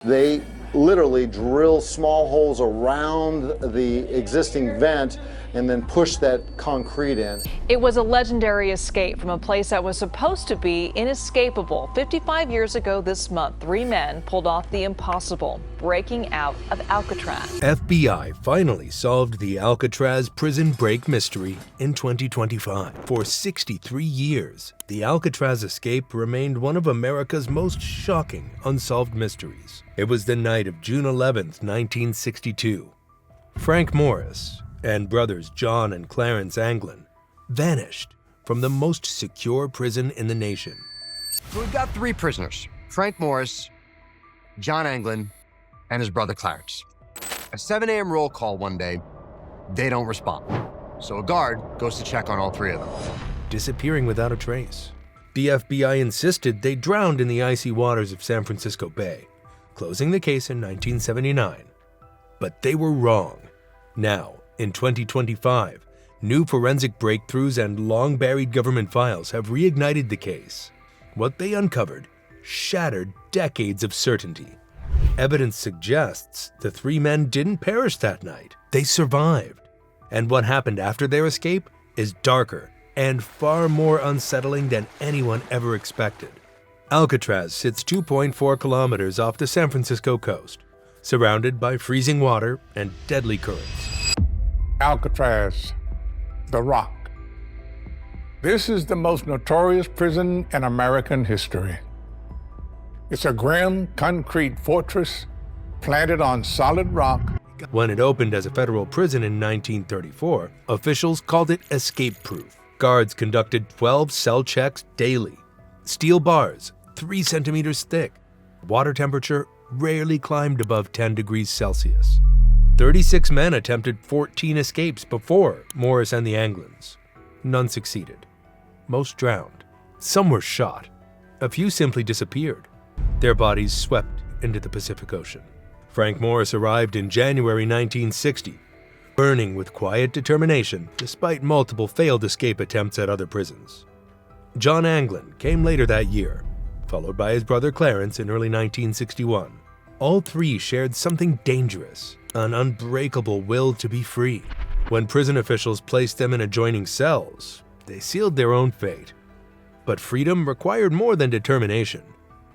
They literally drill small holes around the existing vent and then push that concrete in. It was a legendary escape from a place that was supposed to be inescapable. 55 years ago this month, 3 men pulled off the impossible, breaking out of Alcatraz. FBI finally solved the Alcatraz prison break mystery in 2025. For 63 years, the Alcatraz escape remained one of America's most shocking unsolved mysteries. It was the night of June 11th, 1962. Frank Morris and brothers John and Clarence Anglin vanished from the most secure prison in the nation. So we've got 3 prisoners, Frank Morris, John Anglin, and his brother Clarence. A 7 a.m. roll call one day, they don't respond. So a guard goes to check on all 3 of them. Disappearing without a trace. The FBI insisted they drowned in the icy waters of San Francisco Bay, closing the case in 1979. But they were wrong. Now, in 2025, new forensic breakthroughs and long-buried government files have reignited the case. What they uncovered shattered decades of certainty. Evidence suggests the 3 men didn't perish that night. They survived. And what happened after their escape is darker and far more unsettling than anyone ever expected. Alcatraz sits 2.4 kilometers off the San Francisco coast, surrounded by freezing water and deadly currents. Alcatraz, the Rock. This is the most notorious prison in American history. It's a grim concrete fortress planted on solid rock. When it opened as a federal prison in 1934, officials called it escape-proof. Guards conducted 12 cell checks daily. Steel bars, 3 centimeters thick. Water temperature rarely climbed above 10 degrees Celsius. 36 men attempted 14 escapes before Morris and the Anglins. None succeeded. Most drowned. Some were shot. A few simply disappeared. Their bodies swept into the Pacific Ocean. Frank Morris arrived in January 1960, burning with quiet determination despite multiple failed escape attempts at other prisons. John Anglin came later that year, followed by his brother Clarence in early 1961. All 3 shared something dangerous, an unbreakable will to be free. When prison officials placed them in adjoining cells, they sealed their own fate. But freedom required more than determination.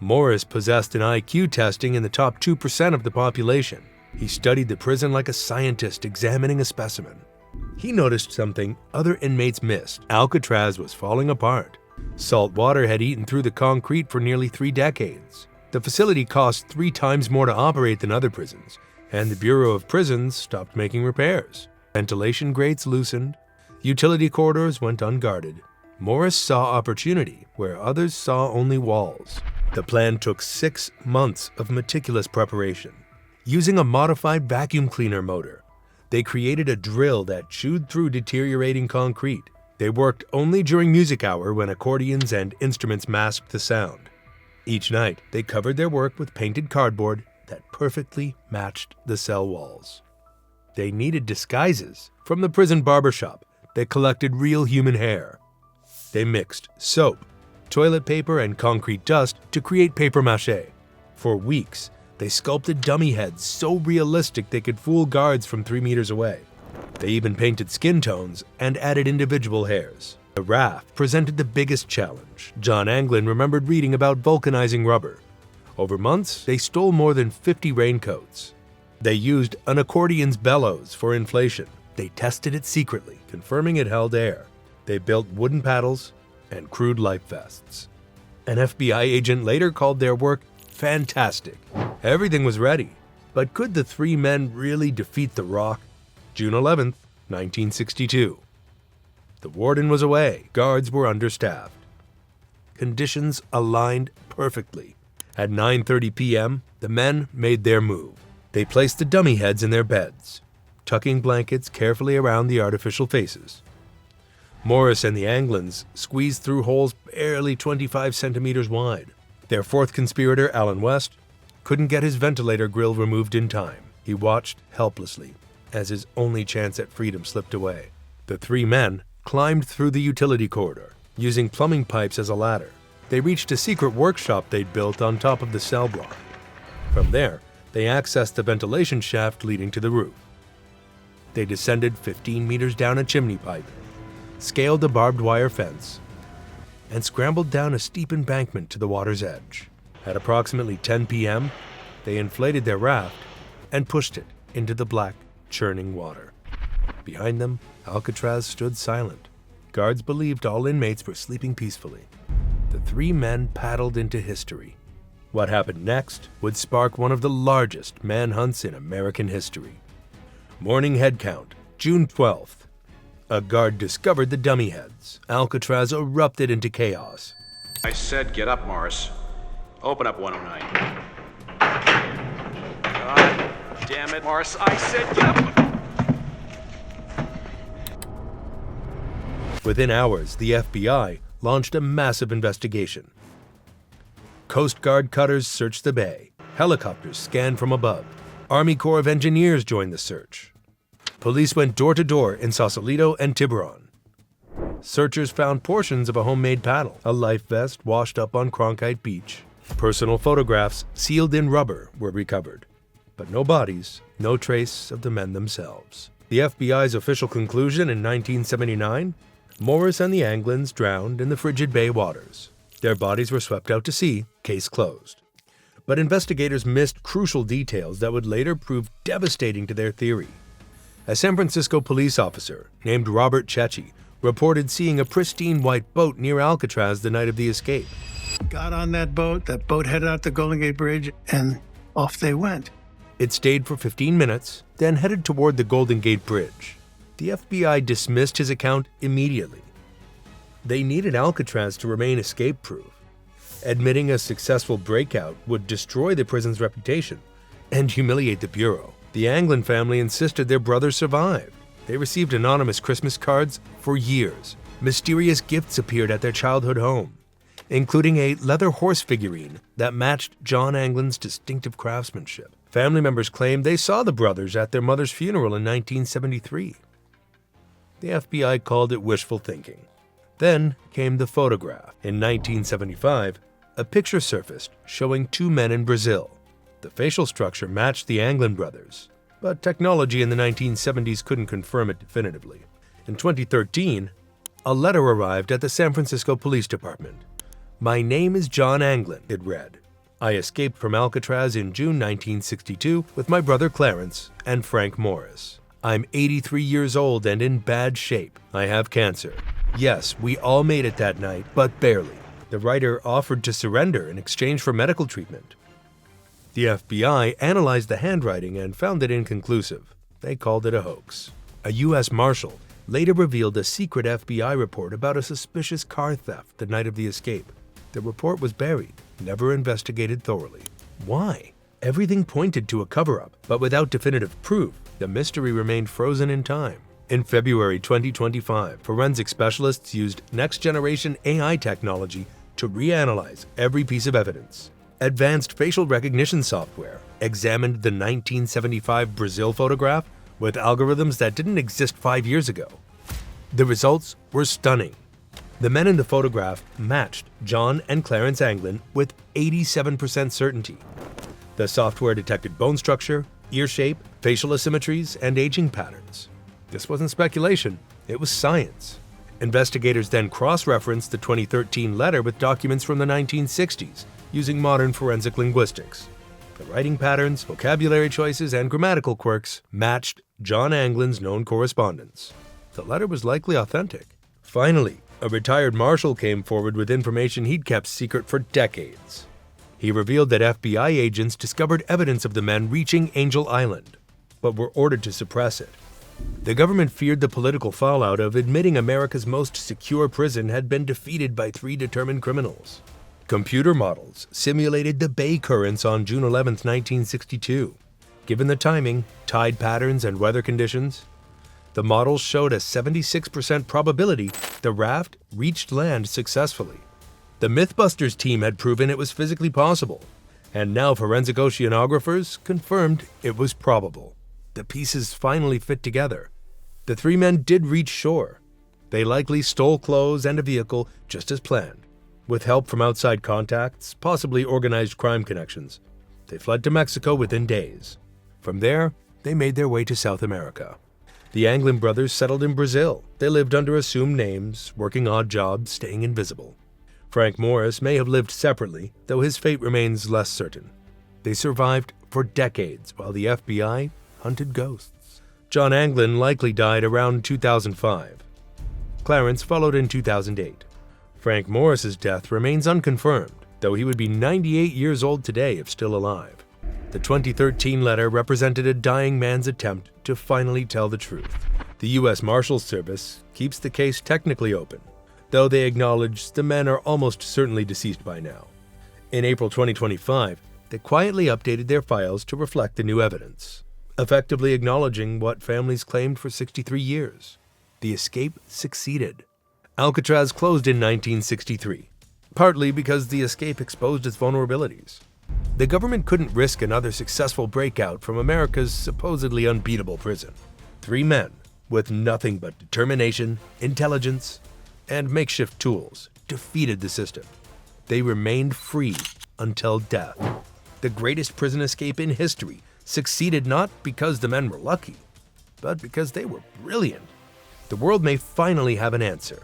Morris possessed an IQ testing in the top 2% of the population. He studied the prison like a scientist examining a specimen. He noticed something other inmates missed. Alcatraz was falling apart. Salt water had eaten through the concrete for nearly 3 decades. The facility cost 3 times more to operate than other prisons, and the Bureau of Prisons stopped making repairs. Ventilation grates loosened. Utility corridors went unguarded. Morris saw opportunity where others saw only walls. The plan took 6 months of meticulous preparation. Using a modified vacuum cleaner motor, they created a drill that chewed through deteriorating concrete. They worked only during music hour when accordions and instruments masked the sound. Each night, they covered their work with painted cardboard that perfectly matched the cell walls. They needed disguises. From the prison barbershop, they collected real human hair. They mixed soap, toilet paper, and concrete dust to create papier-mâché. For weeks, they sculpted dummy heads so realistic they could fool guards from 3 meters away. They even painted skin tones and added individual hairs. The raft presented the biggest challenge. John Anglin remembered reading about vulcanizing rubber. Over months, they stole more than 50 raincoats. They used an accordion's bellows for inflation. They tested it secretly, confirming it held air. They built wooden paddles and crude life vests. An FBI agent later called their work fantastic. Everything was ready. But could the 3 men really defeat the Rock? June 11th, 1962. The warden was away. Guards were understaffed. Conditions aligned perfectly. At 9:30 p.m., the men made their move. They placed the dummy heads in their beds, tucking blankets carefully around the artificial faces. Morris and the Anglins squeezed through holes barely 25 centimeters wide. Their 4th conspirator, Alan West, couldn't get his ventilator grill removed in time. He watched helplessly as his only chance at freedom slipped away. The 3 men climbed through the utility corridor, using plumbing pipes as a ladder. They reached a secret workshop they'd built on top of the cell block. From there, they accessed the ventilation shaft leading to the roof. They descended 15 meters down a chimney pipe, scaled a barbed wire fence, and scrambled down a steep embankment to the water's edge. At approximately 10 p.m., they inflated their raft and pushed it into the black, churning water. Behind them, Alcatraz stood silent. Guards believed all inmates were sleeping peacefully. The three men paddled into history. What happened next would spark one of the largest manhunts in American history. Morning head count, June 12th. A guard discovered the dummy heads. Alcatraz erupted into chaos. I said get up, Morris. Open up 109. God damn it, Morris. I said get up! Within hours, the FBI launched a massive investigation. Coast Guard cutters searched the bay. Helicopters scanned from above. Army Corps of Engineers joined the search. Police went door to door in Sausalito and Tiburon. Searchers found portions of a homemade paddle, a life vest washed up on Cronkite Beach. Personal photographs sealed in rubber were recovered. But no bodies, no trace of the men themselves. The FBI's official conclusion in 1979? Morris and the Anglins drowned in the frigid bay waters. Their bodies were swept out to sea, case closed. But investigators missed crucial details that would later prove devastating to their theory. A San Francisco police officer named Robert Chechi reported seeing a pristine white boat near Alcatraz the night of the escape. Got on that boat headed out the Golden Gate Bridge, and off they went. It stayed for 15 minutes, then headed toward the Golden Gate Bridge. The FBI dismissed his account immediately. They needed Alcatraz to remain escape-proof. Admitting a successful breakout would destroy the prison's reputation and humiliate the Bureau. The Anglin family insisted their brother survive. They received anonymous Christmas cards for years. Mysterious gifts appeared at their childhood home, including a leather horse figurine that matched John Anglin's distinctive craftsmanship. Family members claimed they saw the brothers at their mother's funeral in 1973. The FBI called it wishful thinking. Then came the photograph. In 1975, a picture surfaced showing two men in Brazil. The facial structure matched the Anglin brothers, but technology in the 1970s couldn't confirm it definitively. In 2013, a letter arrived at the San Francisco Police Department. "My name is John Anglin," it read. "I escaped from Alcatraz in June 1962 with my brother Clarence and Frank Morris. I'm 83 years old and in bad shape. I have cancer. Yes, we all made it that night, but barely." The writer offered to surrender in exchange for medical treatment. The FBI analyzed the handwriting and found it inconclusive. They called it a hoax. A U.S. Marshal later revealed a secret FBI report about a suspicious car theft the night of the escape. The report was buried, never investigated thoroughly. Why? Everything pointed to a cover-up, but without definitive proof, the mystery remained frozen in time. In February 2025, forensic specialists used next-generation AI technology to reanalyze every piece of evidence. Advanced facial recognition software examined the 1975 Brazil photograph with algorithms that didn't exist 5 years ago. The results were stunning. The men in the photograph matched John and Clarence Anglin with 87% certainty. The software detected bone structure, ear shape, facial asymmetries, and aging patterns. This wasn't speculation, it was science. Investigators then cross-referenced the 2013 letter with documents from the 1960s, using modern forensic linguistics. The writing patterns, vocabulary choices, and grammatical quirks matched John Anglin's known correspondence. The letter was likely authentic. Finally, a retired marshal came forward with information he'd kept secret for decades. He revealed that FBI agents discovered evidence of the men reaching Angel Island, but were ordered to suppress it. The government feared the political fallout of admitting America's most secure prison had been defeated by 3 determined criminals. Computer models simulated the Bay Currents on June 11, 1962. Given the timing, tide patterns, and weather conditions, the models showed a 76% probability the raft reached land successfully. The Mythbusters team had proven it was physically possible, and now forensic oceanographers confirmed it was probable. The pieces finally fit together. The 3 men did reach shore. They likely stole clothes and a vehicle just as planned, with help from outside contacts, possibly organized crime connections. They fled to Mexico within days. From there, they made their way to South America. The Anglin brothers settled in Brazil. They lived under assumed names, working odd jobs, staying invisible. Frank Morris may have lived separately, though his fate remains less certain. They survived for decades while the FBI hunted ghosts. John Anglin likely died around 2005. Clarence followed in 2008. Frank Morris's death remains unconfirmed, though he would be 98 years old today if still alive. The 2013 letter represented a dying man's attempt to finally tell the truth. The U.S. Marshals Service keeps the case technically open, though they acknowledge the men are almost certainly deceased by now. In April 2025, they quietly updated their files to reflect the new evidence, effectively acknowledging what families claimed for 63 years. The escape succeeded. Alcatraz closed in 1963, partly because the escape exposed its vulnerabilities. The government couldn't risk another successful breakout from America's supposedly unbeatable prison. 3 men, with nothing but determination, intelligence, and makeshift tools, defeated the system. They remained free until death. The greatest prison escape in history succeeded not because the men were lucky, but because they were brilliant. The world may finally have an answer,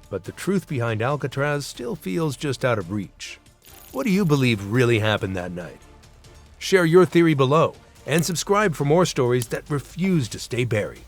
but the truth behind Alcatraz still feels just out of reach. What do you believe really happened that night? Share your theory below and subscribe for more stories that refuse to stay buried.